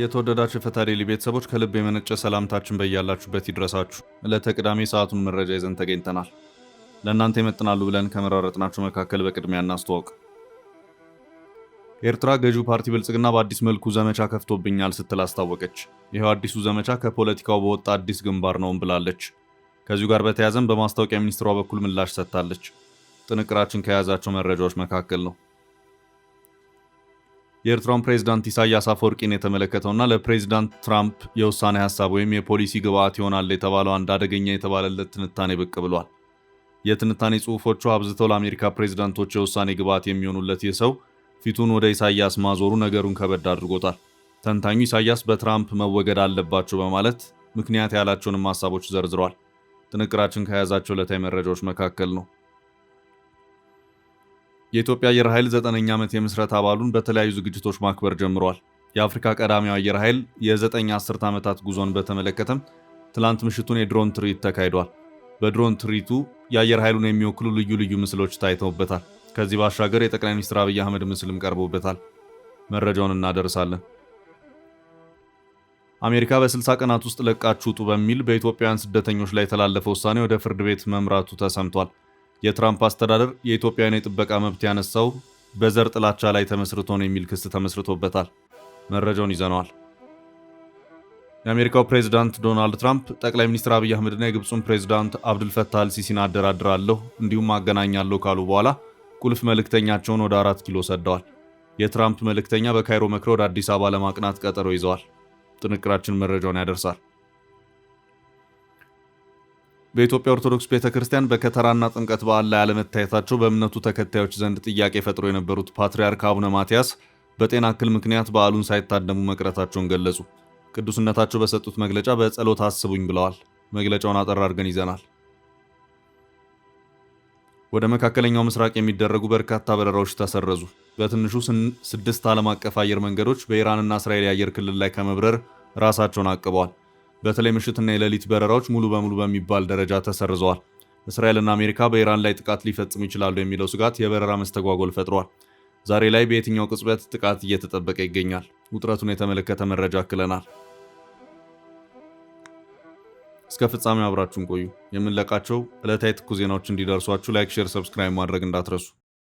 የተወደዳችሁ የፈታ ዴይሊ ቤተሰቦች ከልብ የመነጨ ሰላምታችን በያላችሁበት ይድረሳችሁ። ለተቅዳሜ ሰዓቱን መረጃ ይዘን ተገኝተናል። ለእናንተ ይመጥናሉ ብለን ከመራረጥናቸው መካከል በቅድሚያ እናስተዋውቅ። ኤርትራ ገዢው ፓርቲ ብልጽግና በአዲስ መልኩ ዘመቻ ከፍቶብኛል ስትል አስታወቀች። ይኸው አዲሱ ዘመቻ ከፖለቲካው በወጣ አዲስ ግንባር ነውም ብላለች። ከዚሁ ጋር በተያያዘም በማስታወቂያ ሚኒስትሯ በኩል ምላሽ ሰጥታለች። ጥንቅራችን ከያዛቸው መረጃዎች መካከል ነው። የኤርትራውን ፕሬዝዳንት ኢሳያስ አፈወርቂን የተመለከተውና ለፕሬዝዳንት ትራምፕ የውሳኔ ሐሳብ ወይም የፖሊሲ ግብዓት ይሆናል የተባለው አንድ አደገኛ የተባለለት ትንታኔ ብቅ ብሏል። የትንታኔ ጽሑፎቹ አብዝተው ለአሜሪካ ፕሬዝዳንቶች የውሳኔ ግብዓት የሚሆኑለት ይህ ሰው ፊቱን ወደ ኢሳያስ ማዞሩ ነገሩን ከበድ አድርጎታል። ተንታኙ ኢሳያስ በትራምፕ መወገድ አለባቸው በማለት ምክንያት ያላቸውንም ሐሳቦች ዘርዝሯል። ጥንቅራችን ከያዛቸው ዕለታዊ መረጃዎች መካከል ነው። የኢትዮጵያ አየር ኃይል 9ኛ ዓመት የምስረታ በዓሉን በተለያዩ ዝግጅቶች ማክበር ጀምሯል። የአፍሪካ ቀዳሚው አየር ኃይል የ9 10 ዓመታት ጉዞን በተመለከተም ትላንት ምሽቱን የድሮን ትርኢት ተካሂዷል። በድሮን ትርኢቱ የአየር ኃይሉን የሚወክሉ ልዩ ልዩ ምስሎች ታይተውበታል። ከዚህ ባሻገር የጠቅላይ ሚኒስትር አብይ አህመድ ምስልም ቀርቦበታል። መረጃውን እናደርሳለን። አሜሪካ በ60 ቀናት ውስጥ ለቃችሁ ውጡ በሚል በኢትዮጵያውያን ስደተኞች ላይ የተላለፈ ውሳኔ ወደ ፍርድ ቤት መምራቱ ተሰምቷል። የትራምፕ አስተዳደር የኢትዮጵያውያን የጥበቃ መብት ያነሳው በዘር ጥላቻ ላይ ተመስርቶ ነው የሚል ክስ ተመስርቶበታል። መረጃውን ይዘነዋል። የአሜሪካው ፕሬዝዳንት ዶናልድ ትራምፕ ጠቅላይ ሚኒስትር አብይ አህመድና የግብፁን ፕሬዝዳንት አብዱልፈታህ አልሲሲን አደራድራለሁ እንዲሁም አገናኛለሁ ካሉ በኋላ ቁልፍ መልእክተኛቸውን ወደ 4 ኪሎ ሰደዋል። የትራምፕ መልእክተኛ በካይሮ መክረው ወደ አዲስ አበባ ለማቅናት ቀጠሮ ይዘዋል። ጥንቅራችን መረጃውን ያደርሳል። በኢትዮጵያ ኦርቶዶክስ ቤተክርስቲያን በከተራና ጥምቀት በዓል ላይ አለመታየታቸው በእምነቱ ተከታዮች ዘንድ ጥያቄ ፈጥሮ የነበሩት ፓትርያርክ አቡነ ማትያስ በጤና እክል ምክንያት በዓሉን ሳይታደሙ መቅረታቸውን ገለጹ። ቅዱስነታቸው በሰጡት መግለጫ በጸሎት አስቡኝ ብለዋል። መግለጫውን አጠር አድርገን ይዘናል። ወደ መካከለኛው ምስራቅ የሚደረጉ በርካታ በረራዎች ተሰረዙ። በትንሹ 6 ዓለም አቀፍ አየር መንገዶች በኢራንና እስራኤል የአየር ክልል ላይ ከመብረር ራሳቸውን አቅበዋል። በተለይ ምሽትና የሌሊት በረራዎች ሙሉ በሙሉ በሚባል ደረጃ ተሰርዘዋል። እስራኤልና አሜሪካ በኢራን ላይ ጥቃት ሊፈጽሙ ይችላሉ የሚለው ስጋት የበረራ መስተጓጎል ፈጥሯል። ዛሬ ላይ በየትኛው ቅጽበት ጥቃት እየተጠበቀ ይገኛል? ውጥረቱን የተመለከተ መረጃ አክለናል። እስከ ፍጻሜው አብራችሁን ቆዩ። የምንለቃቸው ዕለታዊ ትኩስ ዜናዎች እንዲደርሷችሁ ላይክ፣ ሼር፣ ሰብስክራይብ ማድረግ እንዳትረሱ።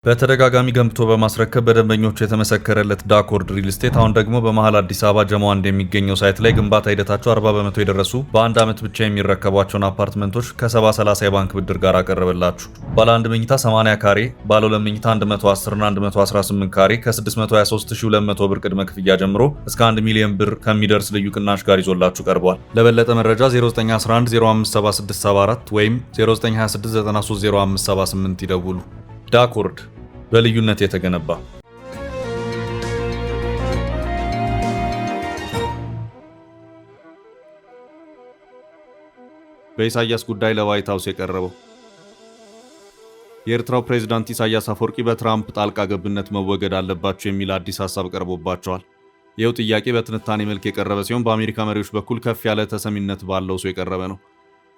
በተደጋጋሚ ገንብቶ በማስረከብ በደንበኞቹ የተመሰከረለት ዳኮርድ ሪል ስቴት አሁን ደግሞ በመሃል አዲስ አበባ ጀሞ አንድ የሚገኘው ሳይት ላይ ግንባታ ሂደታቸው 40% የደረሱ በአንድ ዓመት ብቻ የሚረከቧቸውን አፓርትመንቶች ከ70/30 የባንክ ብድር ጋር አቀረበላችሁ። ባለ 1 መኝታ 80 ካሬ፣ ባለ 2 መኝታ 110 እና 118 ካሬ ከ623200 ብር ቅድመ ክፍያ ጀምሮ እስከ 1 ሚሊዮን ብር ከሚደርስ ልዩ ቅናሽ ጋር ይዞላችሁ ቀርቧል። ለበለጠ መረጃ 0911 057674 ወይም 0926930578 ይደውሉ። ዳኮርድ በልዩነት የተገነባ። በኢሳያስ ጉዳይ ለዋይት ሃውስ የቀረበው የኤርትራው ፕሬዝዳንት ኢሳያስ አፈወርቂ በትራምፕ ጣልቃ ገብነት መወገድ አለባቸው የሚል አዲስ ሐሳብ ቀርቦባቸዋል። ይኸው ጥያቄ በትንታኔ መልክ የቀረበ ሲሆን በአሜሪካ መሪዎች በኩል ከፍ ያለ ተሰሚነት ባለው ሰው የቀረበ ነው።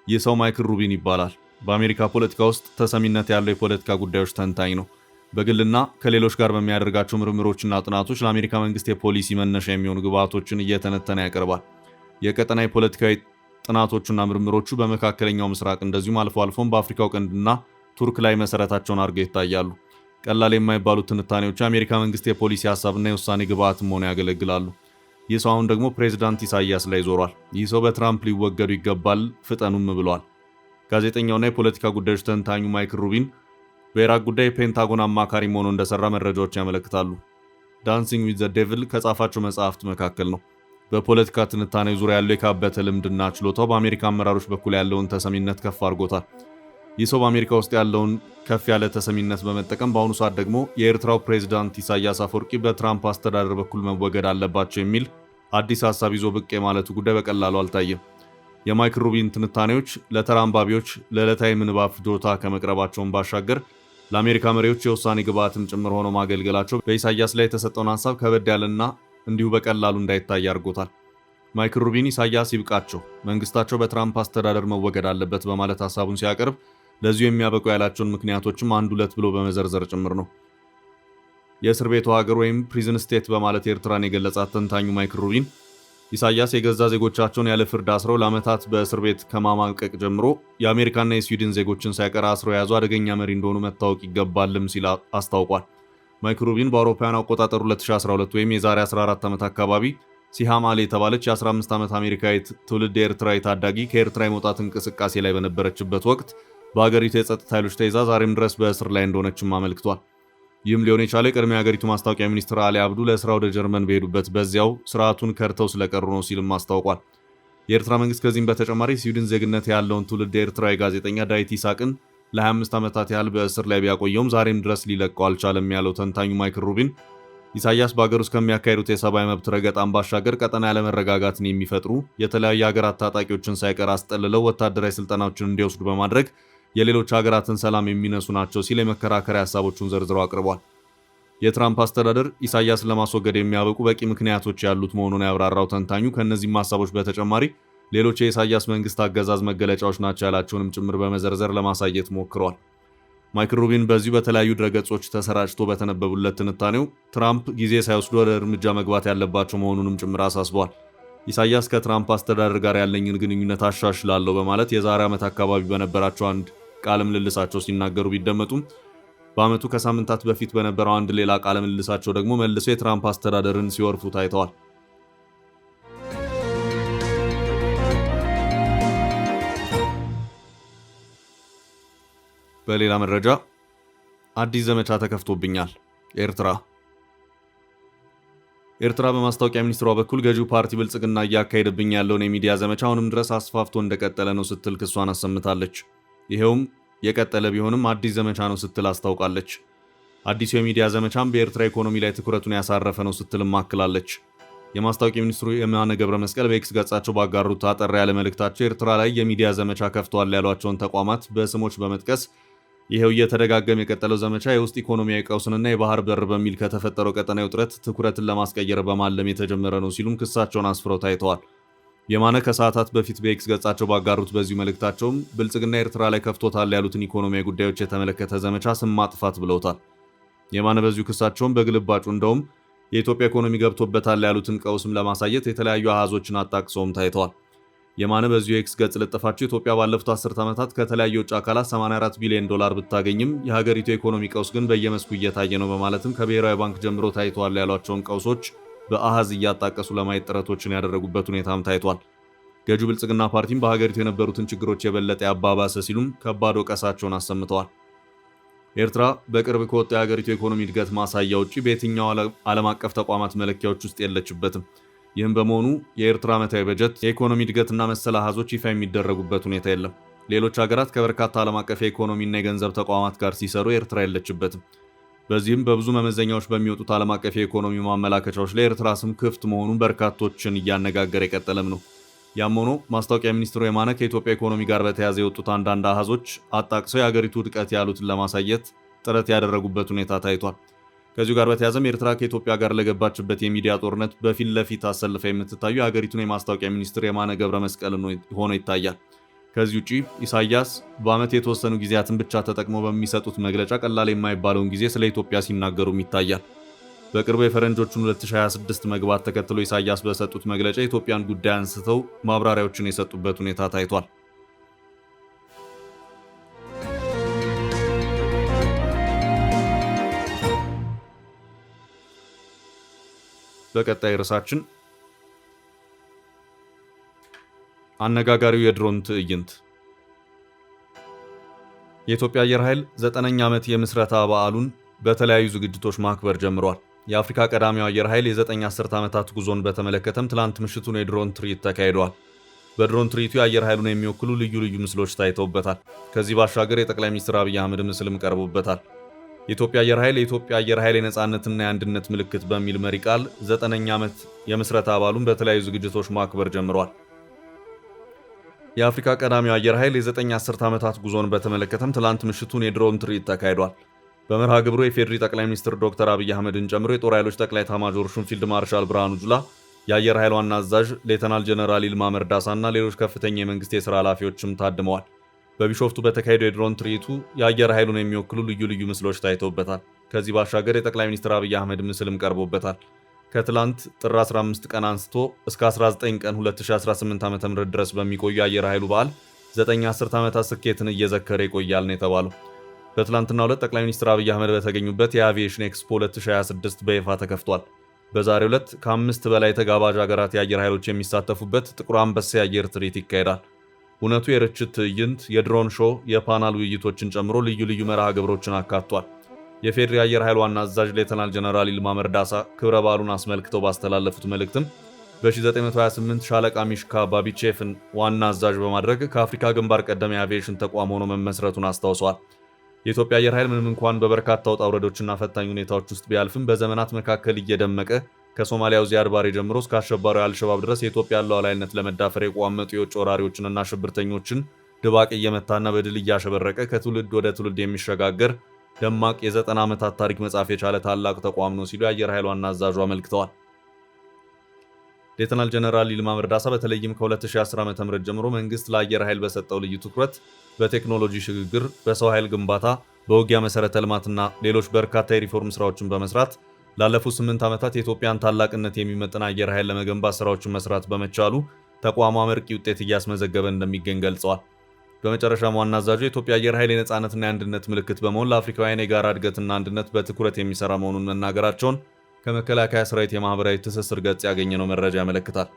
ይህ ሰው ማይክል ሩቢን ይባላል። በአሜሪካ ፖለቲካ ውስጥ ተሰሚነት ያለው የፖለቲካ ጉዳዮች ተንታኝ ነው። በግልና ከሌሎች ጋር በሚያደርጋቸው ምርምሮችና ጥናቶች ለአሜሪካ መንግስት የፖሊሲ መነሻ የሚሆኑ ግብዓቶችን እየተነተነ ያቀርባል። የቀጠና የፖለቲካዊ ጥናቶቹና ምርምሮቹ በመካከለኛው ምስራቅ እንደዚሁም አልፎ አልፎም በአፍሪካው ቀንድና ቱርክ ላይ መሰረታቸውን አድርገው ይታያሉ። ቀላል የማይባሉት ትንታኔዎች የአሜሪካ መንግስት የፖሊሲ ሀሳብና የውሳኔ ግብዓትም ሆነው ያገለግላሉ። ይህ ሰው አሁን ደግሞ ፕሬዝዳንት ኢሳያስ ላይ ዞሯል። ይህ ሰው በትራምፕ ሊወገዱ ይገባል፣ ፍጠኑም ብለዋል። ጋዜጠኛውና የፖለቲካ ጉዳዮች ተንታኙ ማይክል ሩቢን በኢራቅ ጉዳይ የፔንታጎን አማካሪ ሆኖ እንደሰራ መረጃዎች ያመለክታሉ። ዳንሲንግ ዊዝ ዘ ዴቪል ከጻፋቸው መጽሐፍት መካከል ነው። በፖለቲካ ትንታኔ ዙሪያ ያለው የካበተ ልምድና ችሎታው በአሜሪካ አመራሮች በኩል ያለውን ተሰሚነት ከፍ አድርጎታል። ይህ ሰው በአሜሪካ ውስጥ ያለውን ከፍ ያለ ተሰሚነት በመጠቀም በአሁኑ ሰዓት ደግሞ የኤርትራው ፕሬዝዳንት ኢሳያስ አፈወርቂ በትራምፕ አስተዳደር በኩል መወገድ አለባቸው የሚል አዲስ ሐሳብ ይዞ ብቅ የማለቱ ጉዳይ በቀላሉ አልታየም። የማይክል ሩቢን ትንታኔዎች ለተራ አንባቢዎች ለዕለታዊ ምንባብ ፍጆታ ከመቅረባቸውን ባሻገር ለአሜሪካ መሪዎች የውሳኔ ግብዓትም ጭምር ሆኖ ማገልገላቸው በኢሳያስ ላይ የተሰጠውን ሐሳብ ከበድ ያለና እንዲሁ በቀላሉ እንዳይታይ አድርጎታል። ማይክል ሩቢን ኢሳያስ ይብቃቸው፣ መንግስታቸው በትራምፕ አስተዳደር መወገድ አለበት በማለት ሀሳቡን ሲያቀርብ ለዚሁ የሚያበቁ ያላቸውን ምክንያቶችም አንድ ሁለት ብሎ በመዘርዘር ጭምር ነው። የእስር ቤቱ ሀገር ወይም ፕሪዝን ስቴት በማለት ኤርትራን የገለጻት ተንታኙ ማይክል ሩቢን ኢሳያስ የገዛ ዜጎቻቸውን ያለ ፍርድ አስረው ለዓመታት በእስር ቤት ከማማቀቅ ጀምሮ የአሜሪካና የስዊድን ዜጎችን ሳይቀር አስረው የያዙ አደገኛ መሪ እንደሆኑ መታወቅ ይገባልም ሲል አስታውቋል። ማይክል ሩቢን በአውሮፓውያን አቆጣጠር 2012 ወይም የዛሬ 14 ዓመት አካባቢ ሲሃም አሊ የተባለች የ15 ዓመት አሜሪካዊት ትውልድ ኤርትራዊ ታዳጊ ከኤርትራ የመውጣት እንቅስቃሴ ላይ በነበረችበት ወቅት በሀገሪቱ የጸጥታ ኃይሎች ተይዛ ዛሬም ድረስ በእስር ላይ እንደሆነችም አመልክቷል። ይህም ሊሆን የቻለው የቀድሞ የሀገሪቱ ማስታወቂያ ሚኒስትር አሊ አብዱ ለስራ ወደ ጀርመን በሄዱበት በዚያው ስርዓቱን ከርተው ስለቀሩ ነው ሲልም አስታውቋል። የኤርትራ መንግስት ከዚህም በተጨማሪ ስዊድን ዜግነት ያለውን ትውልድ ኤርትራዊ ጋዜጠኛ ዳዊት ይስሐቅን ለ25 ዓመታት ያህል በእስር ላይ ቢያቆየውም ዛሬም ድረስ ሊለቀው አልቻለም ያለው ተንታኙ ማይክል ሩቢን ኢሳያስ በሀገር ውስጥ ከሚያካሂዱት የሰብአዊ መብት ረገጣን ባሻገር ቀጠና ያለመረጋጋትን የሚፈጥሩ የተለያዩ ሀገራት ታጣቂዎችን ሳይቀር አስጠልለው ወታደራዊ ስልጠናዎችን እንዲወስዱ በማድረግ የሌሎች ሀገራትን ሰላም የሚነሱ ናቸው ሲል የመከራከሪያ ሀሳቦቹን ዘርዝሮ አቅርቧል። የትራምፕ አስተዳደር ኢሳያስን ለማስወገድ የሚያበቁ በቂ ምክንያቶች ያሉት መሆኑን ያብራራው ተንታኙ ከእነዚህም ሀሳቦች በተጨማሪ ሌሎች የኢሳያስ መንግስት አገዛዝ መገለጫዎች ናቸው ያላቸውንም ጭምር በመዘርዘር ለማሳየት ሞክሯል። ማይክል ሩቢን በዚሁ በተለያዩ ድረገጾች ተሰራጭቶ በተነበቡለት ትንታኔው ትራምፕ ጊዜ ሳይወስዱ ወደ እርምጃ መግባት ያለባቸው መሆኑንም ጭምር አሳስቧል። ኢሳያስ ከትራምፕ አስተዳደር ጋር ያለኝን ግንኙነት አሻሽላለሁ በማለት የዛሬ ዓመት አካባቢ በነበራቸው አንድ ቃለ ምልልሳቸው ሲናገሩ ቢደመጡም በዓመቱ ከሳምንታት በፊት በነበረው አንድ ሌላ ቃለ ምልልሳቸው ደግሞ መልሰው የትራምፕ አስተዳደርን ሲወርፉ ታይተዋል። በሌላ መረጃ አዲስ ዘመቻ ተከፍቶብኛል። ኤርትራ በማስታወቂያ ሚኒስትሯ በኩል ገዢው ፓርቲ ብልጽግና እያካሄደብኝ ያለውን የሚዲያ ዘመቻ አሁንም ድረስ አስፋፍቶ እንደቀጠለ ነው ስትል ክሷን አሰምታለች። ይሄውም የቀጠለ ቢሆንም አዲስ ዘመቻ ነው ስትል አስታውቃለች። አዲሱ የሚዲያ ዘመቻም በኤርትራ ኢኮኖሚ ላይ ትኩረቱን ያሳረፈ ነው ስትልም አክላለች። የማስታወቂያ ሚኒስትሩ የማነ ገብረ መስቀል በኤክስ ገጻቸው ባጋሩት አጠር ያለ መልእክታቸው ኤርትራ ላይ የሚዲያ ዘመቻ ከፍተዋል ያሏቸውን ተቋማት በስሞች በመጥቀስ ይሄው እየተደጋገመ የቀጠለው ዘመቻ የውስጥ ኢኮኖሚያዊ ቀውስንና የባህር በር በሚል ከተፈጠረው ቀጠናዊ ውጥረት ትኩረትን ለማስቀየር በማለም የተጀመረ ነው ሲሉም ክሳቸውን አስፍረው ታይተዋል። የማነ ከሰዓታት በፊት በኤክስ ገጻቸው ባጋሩት በዚሁ መልእክታቸውም ብልጽግና ኤርትራ ላይ ከፍቶታል ያሉትን ኢኮኖሚያዊ ጉዳዮች የተመለከተ ዘመቻ ስም ማጥፋት ብለውታል። የማነ በዚሁ ክሳቸውም በግልባጩ እንደውም የኢትዮጵያ ኢኮኖሚ ገብቶበታል ያሉትን ቀውስም ለማሳየት የተለያዩ አሃዞችን አጣቅሰውም ታይተዋል። የማነ በዚሁ ኤክስ ገጽ ልጥፋቸው ኢትዮጵያ ባለፉት 10 ዓመታት ከተለያዩ የውጭ አካላት 84 ቢሊዮን ዶላር ብታገኝም የሀገሪቱ የኢኮኖሚ ቀውስ ግን በየመስኩ እየታየ ነው በማለትም ከብሔራዊ ባንክ ጀምሮ ታይተዋል ያሏቸውን ቀውሶች በአሃዝ እያጣቀሱ ለማየት ጥረቶችን ያደረጉበት ሁኔታም ታይቷል። ገዢው ብልጽግና ፓርቲም በሀገሪቱ የነበሩትን ችግሮች የበለጠ ያባባሰ ሲሉም ከባድ ወቀሳቸውን አሰምተዋል። ኤርትራ በቅርብ ከወጣ የሀገሪቱ የኢኮኖሚ እድገት ማሳያ ውጪ በየትኛው ዓለም አቀፍ ተቋማት መለኪያዎች ውስጥ የለችበትም። ይህም በመሆኑ የኤርትራ ዓመታዊ በጀት፣ የኢኮኖሚ እድገትና መሰል አሃዞች ይፋ የሚደረጉበት ሁኔታ የለም። ሌሎች ሀገራት ከበርካታ ዓለም አቀፍ የኢኮኖሚና የገንዘብ ተቋማት ጋር ሲሰሩ ኤርትራ የለችበትም። በዚህም በብዙ መመዘኛዎች በሚወጡት ዓለም አቀፍ የኢኮኖሚ ማመላከቻዎች ላይ ኤርትራ ስም ክፍት መሆኑን በርካቶችን እያነጋገረ የቀጠለም ነው። ያም ሆኖ ማስታወቂያ ሚኒስትሩ የማነ ከኢትዮጵያ ኢኮኖሚ ጋር በተያያዘ የወጡት አንዳንድ አሃዞች አጣቅሰው የሀገሪቱ ውድቀት ያሉትን ለማሳየት ጥረት ያደረጉበት ሁኔታ ታይቷል። ከዚሁ ጋር በተያያዘም ኤርትራ ከኢትዮጵያ ጋር ለገባችበት የሚዲያ ጦርነት በፊት ለፊት አሰልፋ የምትታዩ የሀገሪቱን የማስታወቂያ ሚኒስትር የማነ ገብረ መስቀልን ሆኖ ይታያል። ከዚህ ውጪ ኢሳያስ በዓመት የተወሰኑ ጊዜያትን ብቻ ተጠቅመው በሚሰጡት መግለጫ ቀላል የማይባለውን ጊዜ ስለ ኢትዮጵያ ሲናገሩም ይታያል። በቅርቡ የፈረንጆቹን 2026 መግባት ተከትሎ ኢሳያስ በሰጡት መግለጫ የኢትዮጵያን ጉዳይ አንስተው ማብራሪያዎችን የሰጡበት ሁኔታ ታይቷል። በቀጣይ ርዕሳችን አነጋጋሪው የድሮን ትዕይንት። የኢትዮጵያ አየር ኃይል 9ኛ ዓመት የምስረታ በዓሉን በተለያዩ ዝግጅቶች ማክበር ጀምሯል። የአፍሪካ ቀዳሚው አየር ኃይል የ9 10 ዓመታት ጉዞን በተመለከተም ትላንት ምሽቱን የድሮን ትርኢት ተካሂደዋል። በድሮን ትርኢቱ የአየር ኃይሉን የሚወክሉ ልዩ ልዩ ምስሎች ታይተውበታል። ከዚህ ባሻገር የጠቅላይ ሚኒስትር አብይ አህመድ ምስልም ቀርቦበታል። የኢትዮጵያ አየር ኃይል የኢትዮጵያ አየር ኃይል የነጻነትና የአንድነት ምልክት በሚል መሪ ቃል 9ኛ ዓመት የምስረታ በዓሉን በተለያዩ ዝግጅቶች ማክበር ጀምሯል። የአፍሪካ ቀዳሚው አየር ኃይል የ9 10 ዓመታት ጉዞን በተመለከተም ትላንት ምሽቱን የድሮን ትርኢት ተካሂዷል። በመርሃ ግብሩ የፌዴሪ ጠቅላይ ሚኒስትር ዶክተር አብይ አህመድን ጨምሮ የጦር ኃይሎች ጠቅላይ ኤታማዦር ሹም ፊልድ ማርሻል ብርሃኑ ጁላ፣ የአየር ኃይል ዋና አዛዥ ሌተናል ጀነራል ይልማ መርዳሳና ሌሎች ከፍተኛ የመንግስት የሥራ ኃላፊዎችም ታድመዋል። በቢሾፍቱ በተካሄደው የድሮን ትርኢቱ የአየር ኃይሉን የሚወክሉ ልዩ ልዩ ምስሎች ታይተውበታል። ከዚህ ባሻገር የጠቅላይ ሚኒስትር አብይ አህመድ ምስልም ቀርቦበታል። ከትላንት ጥር 15 ቀን አንስቶ እስከ 19 ቀን 2018 ዓ.ም ድረስ በሚቆዩ የአየር ኃይሉ በዓል 9 አስርት ዓመታት ስኬትን እየዘከረ ይቆያል ነው የተባለው። በትላንትናው ዕለት ጠቅላይ ሚኒስትር አብይ አህመድ በተገኙበት የአቪዬሽን ኤክስፖ 2026 በይፋ ተከፍቷል። በዛሬው ዕለት ከ5 በላይ ተጋባዥ ሀገራት የአየር ኃይሎች የሚሳተፉበት ጥቁር አንበሳ የአየር ትርኢት ይካሄዳል። እውነቱ የርችት ትዕይንት፣ የድሮን ሾው፣ የፓናል ውይይቶችን ጨምሮ ልዩ ልዩ መርሃ ግብሮችን አካቷል። የፌዴሪ አየር ኃይል ዋና አዛዥ ሌተናል ጀነራል ይልማ መርዳሳ ክብረ በዓሉን አስመልክተው ባስተላለፉት መልእክትም በ1928 ሻለቃ ሚሽካ ባቢቼፍን ዋና አዛዥ በማድረግ ከአፍሪካ ግንባር ቀደም የአቪዬሽን ተቋም ሆኖ መመስረቱን አስታውሰዋል። የኢትዮጵያ አየር ኃይል ምንም እንኳን በበርካታ ውጣ ውረዶችና ፈታኝ ሁኔታዎች ውስጥ ቢያልፍም በዘመናት መካከል እየደመቀ ከሶማሊያው ዚያድ ባሬ ጀምሮ እስከ አሸባሪው አልሸባብ ድረስ የኢትዮጵያን ሉዓላዊነት ለመዳፈር የቋመጡ የውጭ ወራሪዎችንና ሽብርተኞችን ድባቅ እየመታና በድል እያሸበረቀ ከትውልድ ወደ ትውልድ የሚሸጋገር ደማቅ የ90 ዓመታት ታሪክ መጻፍ የቻለ ታላቅ ተቋም ነው ሲሉ የአየር ኃይል ዋና አዛዡ አመልክተዋል። ሌተናል ጀነራል ይልማ መርዳሳ በተለይም ከ2010 ዓ.ም ጀምሮ መንግስት ለአየር ኃይል በሰጠው ልዩ ትኩረት በቴክኖሎጂ ሽግግር፣ በሰው ኃይል ግንባታ፣ በውጊያ መሰረተ ልማትና ሌሎች በርካታ የሪፎርም ስራዎችን በመስራት ላለፉት 8 ዓመታት የኢትዮጵያን ታላቅነት የሚመጥን አየር ኃይል ለመገንባት ስራዎችን መስራት በመቻሉ ተቋሙ አመርቂ ውጤት እያስመዘገበ እንደሚገኝ ገልጸዋል። በመጨረሻም ዋና አዛዡ የኢትዮጵያ አየር ኃይል የነጻነትና የአንድነት ምልክት በመሆን ለአፍሪካውያን የጋራ እድገትና አንድነት በትኩረት የሚሰራ መሆኑን መናገራቸውን ከመከላከያ ሰራዊት የማህበራዊ ትስስር ገጽ ያገኘነው መረጃ ያመለክታል።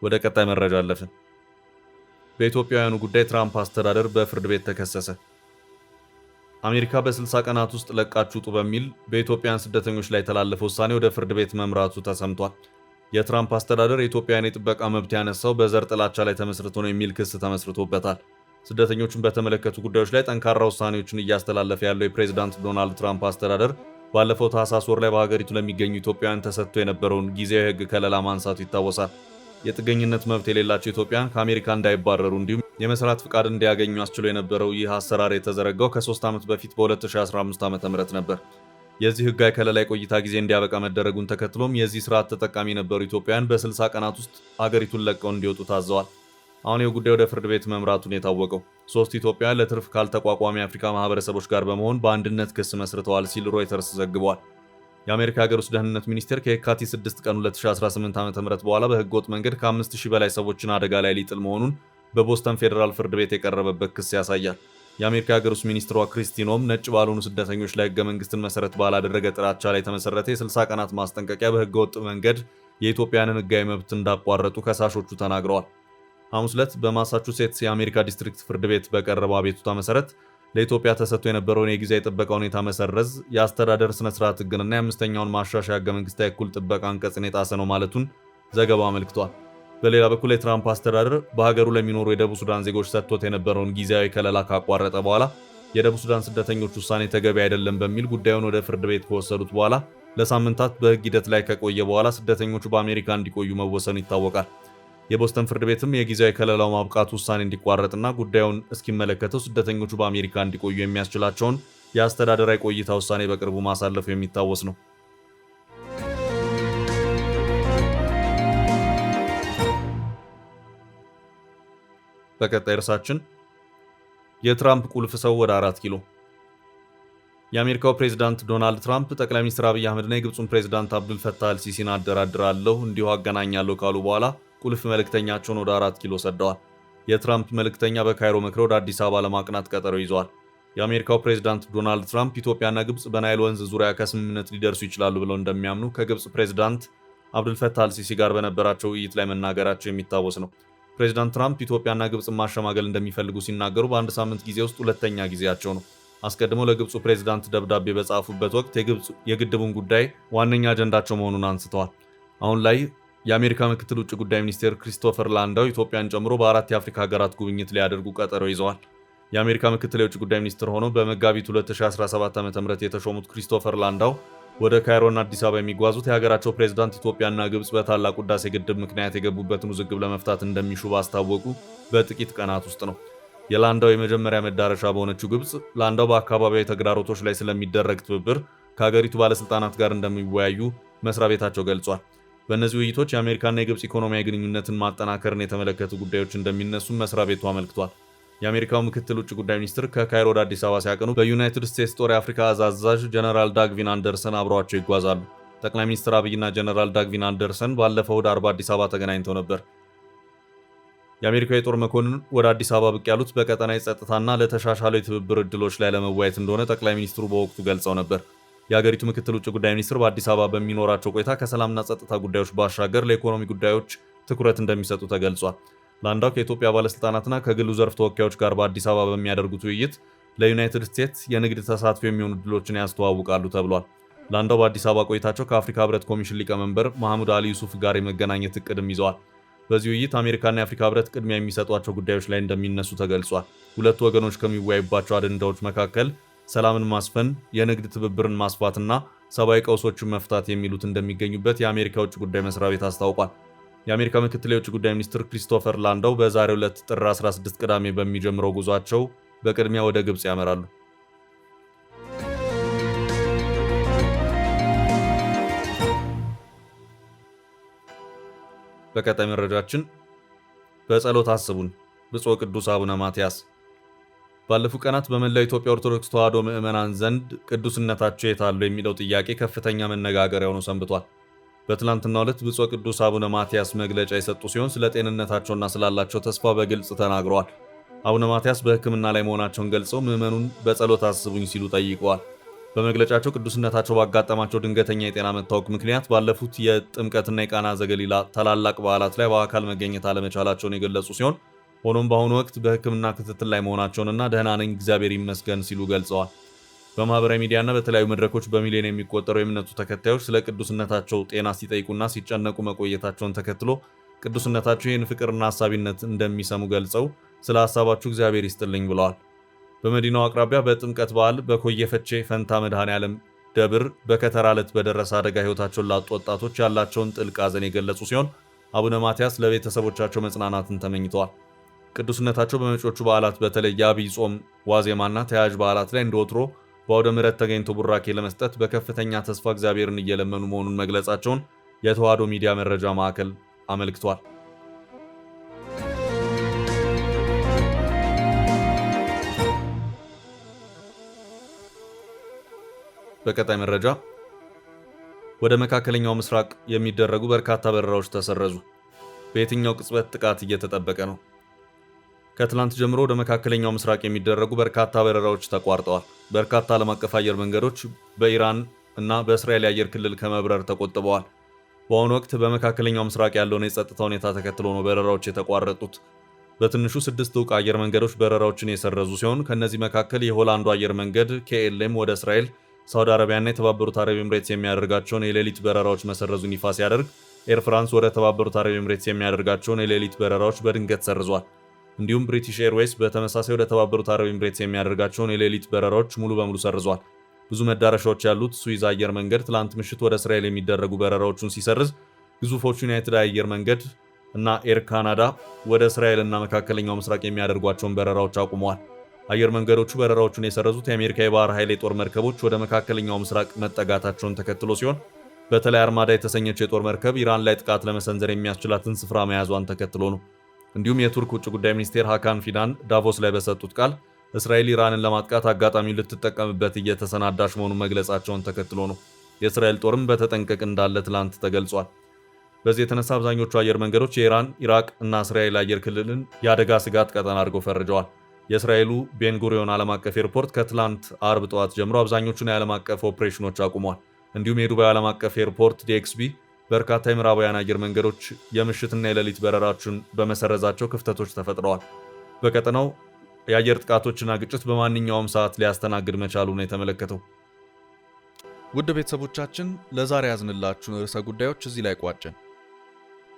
ወደ ቀጣይ መረጃ አለፍን። በኢትዮጵያውያኑ ጉዳይ ትራምፕ አስተዳደር በፍርድ ቤት ተከሰሰ። አሜሪካ በ60 ቀናት ውስጥ ለቃችሁ ውጡ በሚል በኢትዮጵያውያን ስደተኞች ላይ የተላለፈ ውሳኔ ወደ ፍርድ ቤት መምራቱ ተሰምቷል። የትራምፕ አስተዳደር የኢትዮጵያውያን የጥበቃ መብት ያነሳው በዘር ጥላቻ ላይ ተመስርቶ ነው የሚል ክስ ተመስርቶበታል። ስደተኞችን በተመለከቱ ጉዳዮች ላይ ጠንካራ ውሳኔዎችን እያስተላለፈ ያለው የፕሬዝዳንት ዶናልድ ትራምፕ አስተዳደር ባለፈው ታህሳስ ወር ላይ በሀገሪቱ ለሚገኙ ኢትዮጵያውያን ተሰጥቶ የነበረውን ጊዜያዊ ሕግ ከለላ ማንሳቱ ይታወሳል። የጥገኝነት መብት የሌላቸው ኢትዮጵያውያን ከአሜሪካ እንዳይባረሩ እንዲሁም የመስራት ፍቃድ እንዲያገኙ አስችሎ የነበረው ይህ አሰራር የተዘረጋው ከ3 ዓመት በፊት በ2015 ዓ.ም ነበር። የዚህ ሕጋዊ ከለላ የቆይታ ጊዜ እንዲያበቃ መደረጉን ተከትሎም የዚህ ስርዓት ተጠቃሚ የነበሩ ኢትዮጵያውያን በ60 ቀናት ውስጥ አገሪቱን ለቀው እንዲወጡ ታዘዋል። አሁን ይህ ጉዳይ ወደ ፍርድ ቤት መምራቱን የታወቀው 3 ኢትዮጵያውያን ለትርፍ ካልተቋቋሚ የአፍሪካ ማህበረሰቦች ጋር በመሆን በአንድነት ክስ መስርተዋል ሲል ሮይተርስ ዘግቧል። የአሜሪካ ሀገር ውስጥ ደህንነት ሚኒስቴር ከየካቲት 6 ቀን 2018 ዓ.ም በኋላ በህገወጥ መንገድ ከ5000 በላይ ሰዎችን አደጋ ላይ ሊጥል መሆኑን በቦስተን ፌዴራል ፍርድ ቤት የቀረበበት ክስ ያሳያል። የአሜሪካ ሀገር ውስጥ ሚኒስትሯ ክሪስቲ ኖም ነጭ ባልሆኑ ስደተኞች ላይ ህገ መንግስትን መሰረት ባላደረገ ጥላቻ ላይ የተመሰረተ የ60 ቀናት ማስጠንቀቂያ በህገወጥ መንገድ የኢትዮጵያንን ህጋዊ መብት እንዳቋረጡ ከሳሾቹ ተናግረዋል። ሐሙስ ዕለት በማሳቹሴትስ የአሜሪካ ዲስትሪክት ፍርድ ቤት በቀረበው አቤቱታ መሰረት ለኢትዮጵያ ተሰጥቶ የነበረውን የጊዜያዊ ጥበቃ ሁኔታ መሰረዝ የአስተዳደር ስነ ስርዓት ህግንና የ5ኛውን ማሻሻያ ህገ መንግስታዊ እኩል ጥበቃ አንቀጽን የጣሰ ነው ማለቱን ዘገባው አመልክቷል። በሌላ በኩል የትራምፕ አስተዳደር በሀገሩ ለሚኖሩ የደቡብ ሱዳን ዜጎች ሰጥቶት የነበረውን ጊዜያዊ ከለላ ካቋረጠ በኋላ የደቡብ ሱዳን ስደተኞች ውሳኔ ተገቢ አይደለም በሚል ጉዳዩን ወደ ፍርድ ቤት ከወሰዱት በኋላ ለሳምንታት በህግ ሂደት ላይ ከቆየ በኋላ ስደተኞቹ በአሜሪካ እንዲቆዩ መወሰኑ ይታወቃል። የቦስተን ፍርድ ቤትም የጊዜያዊ ከለላው ማብቃት ውሳኔ እንዲቋረጥና ጉዳዩን እስኪመለከተው ስደተኞቹ በአሜሪካ እንዲቆዩ የሚያስችላቸውን የአስተዳደራዊ ቆይታ ውሳኔ በቅርቡ ማሳለፉ የሚታወስ ነው። በቀጣይ ርዕሳችን የትራምፕ ቁልፍ ሰው ወደ 4 ኪሎ። የአሜሪካው ፕሬዝዳንት ዶናልድ ትራምፕ ጠቅላይ ሚኒስትር አብይ አህመድና የግብፁን ፕሬዝዳንት አብዱል ፈታህ አልሲሲን አደራድራለሁ እንዲሁ አገናኛለሁ ካሉ በኋላ ቁልፍ መልእክተኛቸውን ወደ 4 ኪሎ ሰደዋል። የትራምፕ መልእክተኛ በካይሮ መክረው ወደ አዲስ አበባ ለማቅናት ቀጠሮ ይዘዋል። የአሜሪካው ፕሬዝዳንት ዶናልድ ትራምፕ ኢትዮጵያና ግብፅ በናይል ወንዝ ዙሪያ ከስምምነት ሊደርሱ ይችላሉ ብለው እንደሚያምኑ ከግብፅ ፕሬዝዳንት አብዱል ፈታህ አልሲሲ ጋር በነበራቸው ውይይት ላይ መናገራቸው የሚታወስ ነው። ፕሬዝዳንት ትራምፕ ኢትዮጵያና ግብፅን ማሸማገል እንደሚፈልጉ ሲናገሩ በአንድ ሳምንት ጊዜ ውስጥ ሁለተኛ ጊዜያቸው ነው። አስቀድመው ለግብፁ ፕሬዝዳንት ደብዳቤ በጻፉበት ወቅት የግድቡን ጉዳይ ዋነኛ አጀንዳቸው መሆኑን አንስተዋል። አሁን ላይ የአሜሪካ ምክትል ውጭ ጉዳይ ሚኒስቴር ክሪስቶፈር ላንዳው ኢትዮጵያን ጨምሮ በ4 የአፍሪካ ሀገራት ጉብኝት ሊያደርጉ ቀጠሮ ይዘዋል። የአሜሪካ ምክትል የውጭ ጉዳይ ሚኒስትር ሆነው በመጋቢት 2017 ዓ.ም የተሾሙት ክሪስቶፈር ላንዳው ወደ ካይሮና አዲስ አበባ የሚጓዙት የሀገራቸው ፕሬዝዳንት ኢትዮጵያና ግብፅ በታላቁ ህዳሴ ግድብ ምክንያት የገቡበትን ውዝግብ ለመፍታት እንደሚሹ ባስታወቁ በጥቂት ቀናት ውስጥ ነው። የላንዳው የመጀመሪያ መዳረሻ በሆነችው ግብጽ ላንዳው በአካባቢያዊ ተግዳሮቶች ላይ ስለሚደረግ ትብብር ከሀገሪቱ ባለስልጣናት ጋር እንደሚወያዩ መስሪያ ቤታቸው ገልጿል። በእነዚህ ውይይቶች የአሜሪካና የግብጽ ኢኮኖሚያዊ ግንኙነትን ማጠናከርን የተመለከቱ ጉዳዮች እንደሚነሱም መስሪያ ቤቱ አመልክቷል። የአሜሪካው ምክትል ውጭ ጉዳይ ሚኒስትር ከካይሮ ወደ አዲስ አበባ ሲያቀኑ በዩናይትድ ስቴትስ ጦር የአፍሪካ አዛዥ ጀነራል ዳግቪን አንደርሰን አብረዋቸው ይጓዛሉ። ጠቅላይ ሚኒስትር አብይና ጀነራል ዳግቪን አንደርሰን ባለፈው እሁድ አርብ አዲስ አበባ ተገናኝተው ነበር። የአሜሪካው የጦር መኮንን ወደ አዲስ አበባ ብቅ ያሉት በቀጠናዊ ጸጥታና ለተሻሻሉ የትብብር ዕድሎች ላይ ለመወያየት እንደሆነ ጠቅላይ ሚኒስትሩ በወቅቱ ገልጸው ነበር። የሀገሪቱ ምክትል ውጭ ጉዳይ ሚኒስትር በአዲስ አበባ በሚኖራቸው ቆይታ ከሰላምና ጸጥታ ጉዳዮች ባሻገር ለኢኮኖሚ ጉዳዮች ትኩረት እንደሚሰጡ ተገልጿል። ላንዳው ከኢትዮጵያ ባለስልጣናትና ከግሉ ዘርፍ ተወካዮች ጋር በአዲስ አበባ በሚያደርጉት ውይይት ለዩናይትድ ስቴትስ የንግድ ተሳትፎ የሚሆኑ ዕድሎችን ያስተዋውቃሉ ተብሏል። ላንዳው በአዲስ አበባ ቆይታቸው ከአፍሪካ ህብረት ኮሚሽን ሊቀመንበር መሐሙድ አሊ ዩሱፍ ጋር የመገናኘት እቅድም ይዘዋል። በዚህ ውይይት አሜሪካና የአፍሪካ ህብረት ቅድሚያ የሚሰጧቸው ጉዳዮች ላይ እንደሚነሱ ተገልጿል። ሁለቱ ወገኖች ከሚወያዩባቸው አጀንዳዎች መካከል ሰላምን ማስፈን፣ የንግድ ትብብርን ማስፋትና ሰብአዊ ቀውሶችን መፍታት የሚሉት እንደሚገኙበት የአሜሪካ ውጭ ጉዳይ መስሪያ ቤት አስታውቋል። የአሜሪካ ምክትል የውጭ ጉዳይ ሚኒስትር ክሪስቶፈር ላንዳው በዛሬው ዕለት ጥር 16 ቅዳሜ በሚጀምረው ጉዟቸው በቅድሚያ ወደ ግብጽ ያመራሉ። በቀጣይ መረጃችን በጸሎት አስቡን ብፁዕ ቅዱስ አቡነ ማትያስ። ባለፉት ቀናት በመላው ኢትዮጵያ ኦርቶዶክስ ተዋሕዶ ምዕመናን ዘንድ ቅዱስነታቸው የት አሉ የሚለው ጥያቄ ከፍተኛ መነጋገሪያ ሆኖ ሰንብቷል። በትላንትናው ዕለት ብፁዕ ቅዱስ አቡነ ማትያስ መግለጫ የሰጡ ሲሆን ስለ ጤንነታቸውና ስላላቸው ተስፋ በግልጽ ተናግረዋል። አቡነ ማትያስ በሕክምና ላይ መሆናቸውን ገልጸው ምዕመኑን በጸሎት አስቡኝ ሲሉ ጠይቀዋል። በመግለጫቸው ቅዱስነታቸው ባጋጠማቸው ድንገተኛ የጤና መታወክ ምክንያት ባለፉት የጥምቀትና የቃና ዘገሊላ ታላላቅ በዓላት ላይ በአካል መገኘት አለመቻላቸውን የገለጹ ሲሆን ሆኖም በአሁኑ ወቅት በሕክምና ክትትል ላይ መሆናቸውንና ደህና ነኝ እግዚአብሔር ይመስገን ሲሉ ገልጸዋል። በማህበራዊ ሚዲያና በተለያዩ መድረኮች በሚሊዮን የሚቆጠሩ የእምነቱ ተከታዮች ስለ ቅዱስነታቸው ጤና ሲጠይቁና ሲጨነቁ መቆየታቸውን ተከትሎ ቅዱስነታቸው ይህን ፍቅርና ሐሳቢነት እንደሚሰሙ ገልጸው ስለ ሐሳባችሁ እግዚአብሔር ይስጥልኝ ብለዋል። በመዲናው አቅራቢያ በጥምቀት በዓል በኮየ ፈቼ ፈንታ መድኃኔዓለም ደብር በከተራ ዕለት በደረሰ አደጋ ሕይወታቸውን ላጡ ወጣቶች ያላቸውን ጥልቅ ሐዘን የገለጹ ሲሆን አቡነ ማትያስ ለቤተሰቦቻቸው መጽናናትን ተመኝተዋል። ቅዱስነታቸው በመጪዎቹ በዓላት በተለይ የአብይ ጾም ዋዜማና ተያያዥ በዓላት ላይ እንደወትሮ በአውደ ምሕረት ተገኝቶ ቡራኬ ለመስጠት በከፍተኛ ተስፋ እግዚአብሔርን እየለመኑ መሆኑን መግለጻቸውን የተዋሕዶ ሚዲያ መረጃ ማዕከል አመልክቷል። በቀጣይ መረጃ ወደ መካከለኛው ምስራቅ የሚደረጉ በርካታ በረራዎች ተሰረዙ። በየትኛው ቅጽበት ጥቃት እየተጠበቀ ነው? ከትላንት ጀምሮ ወደ መካከለኛው ምስራቅ የሚደረጉ በርካታ በረራዎች ተቋርጠዋል። በርካታ ዓለም አቀፍ አየር መንገዶች በኢራን እና በእስራኤል የአየር ክልል ከመብረር ተቆጥበዋል። በአሁኑ ወቅት በመካከለኛው ምስራቅ ያለውን የጸጥታ ሁኔታ ተከትሎ ነው በረራዎች የተቋረጡት። በትንሹ 6 ዕውቅ አየር መንገዶች በረራዎችን የሰረዙ ሲሆን ከእነዚህ መካከል የሆላንዱ አየር መንገድ KLM ወደ እስራኤል፣ ሳውዲ አረቢያና የተባበሩት አረብ ኤምሬትስ የሚያደርጋቸውን የሌሊት በረራዎች መሰረዙን ይፋ ሲያደርግ፣ ኤር ፍራንስ ወደ ተባበሩት አረብ ኤምሬትስ የሚያደርጋቸውን የሌሊት በረራዎች በድንገት ሰርዟል። እንዲሁም ብሪቲሽ ኤርዌይስ በተመሳሳይ ወደ ተባበሩት አረብ ኤምሬትስ የሚያደርጋቸውን የሌሊት በረራዎች ሙሉ በሙሉ ሰርዟል። ብዙ መዳረሻዎች ያሉት ስዊዝ አየር መንገድ ትላንት ምሽት ወደ እስራኤል የሚደረጉ በረራዎቹን ሲሰርዝ፣ ግዙፎቹ ዩናይትድ አየር መንገድ እና ኤር ካናዳ ወደ እስራኤልና መካከለኛው ምስራቅ የሚያደርጓቸውን በረራዎች አቁመዋል። አየር መንገዶቹ በረራዎቹን የሰረዙት የአሜሪካ የባህር ኃይል የጦር መርከቦች ወደ መካከለኛው ምስራቅ መጠጋታቸውን ተከትሎ ሲሆን በተለይ አርማዳ የተሰኘችው የጦር መርከብ ኢራን ላይ ጥቃት ለመሰንዘር የሚያስችላትን ስፍራ መያዟን ተከትሎ ነው። እንዲሁም የቱርክ ውጭ ጉዳይ ሚኒስቴር ሃካን ፊዳን ዳቮስ ላይ በሰጡት ቃል እስራኤል ኢራንን ለማጥቃት አጋጣሚውን ልትጠቀምበት እየተሰናዳች መሆኑን መግለጻቸውን ተከትሎ ነው። የእስራኤል ጦርም በተጠንቀቅ እንዳለ ትላንት ተገልጿል። በዚህ የተነሳ አብዛኞቹ አየር መንገዶች የኢራን፣ ኢራቅ እና እስራኤል አየር ክልልን የአደጋ ስጋት ቀጠና አድርገው ፈርጀዋል። የእስራኤሉ ቤንጉሪዮን ዓለም አቀፍ ኤርፖርት ከትላንት አርብ ጠዋት ጀምሮ አብዛኞቹን የዓለም አቀፍ ኦፕሬሽኖች አቁሟል። እንዲሁም የዱባይ ዓለም አቀፍ ኤርፖርት ዲኤክስቢ በርካታ የምዕራባውያን አየር መንገዶች የምሽትና የሌሊት በረራዎችን በመሰረዛቸው ክፍተቶች ተፈጥረዋል። በቀጠናው የአየር ጥቃቶችና ግጭት በማንኛውም ሰዓት ሊያስተናግድ መቻሉ ነው የተመለከተው። ውድ ቤተሰቦቻችን ለዛሬ ያዝንላችሁን ርዕሰ ጉዳዮች እዚህ ላይ ቋጨን።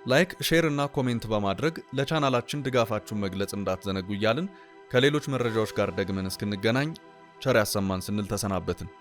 ላይክ፣ ሼር እና ኮሜንት በማድረግ ለቻናላችን ድጋፋችሁን መግለጽ እንዳትዘነጉ እያልን ከሌሎች መረጃዎች ጋር ደግመን እስክንገናኝ ቸር ያሰማን ስንል ተሰናበትን።